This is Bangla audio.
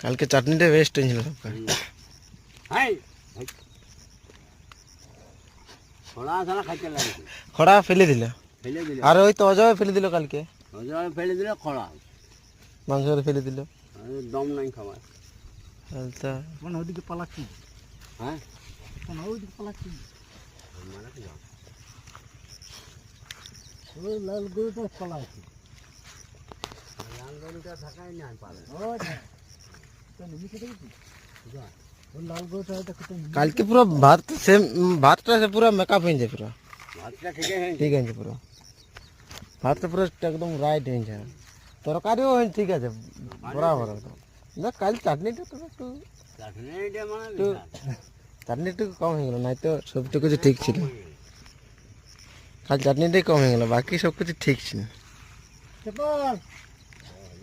কালকে চাটনিটা বেস্ট হয়েছিল সবকা। হাই খোড়া সারা খাইতে লাগছে, খড়া ফেলে দিল, ফেলে দিল, আর ওই তো অজয় ফেলে দিল কালকে, অজয় ফেলে দিল খোড়া, মাংস ফেলে দিল। দম নাই খাবার। আলতা কোন ওদিকে পালাচ্ছি, হ্যাঁ কোন ওদিকে পালাচ্ছি, মানে কি জানো? ওই লাল গরুটা পালাচ্ছি। লাল গরুটা থাকাই না পারে। ওই তো নিচে দেখি, ওই লাল গরুটা এটা কত কালকে পুরো ভাত সেম, ভাতটা সে পুরো মেকআপ হয়ে যায়, পুরো ভাতটা ঠিক আছে, ঠিক আছে, পুরো ভাতটা পুরো একদম রাইট হয়েছে, তরকারিও ঠিক আছে বরাবর একদম। না কাল চাটনিটা তো একটু, চাটনিটা মানে একটু চাটনি একটু কম হয়ে গেল, নাই তো সবটুকু কিছু ঠিক ছিল। কাল চাটনিটাই কম হয়ে গেল, বাকি সব কিছু ঠিক ছিল। বিশাল।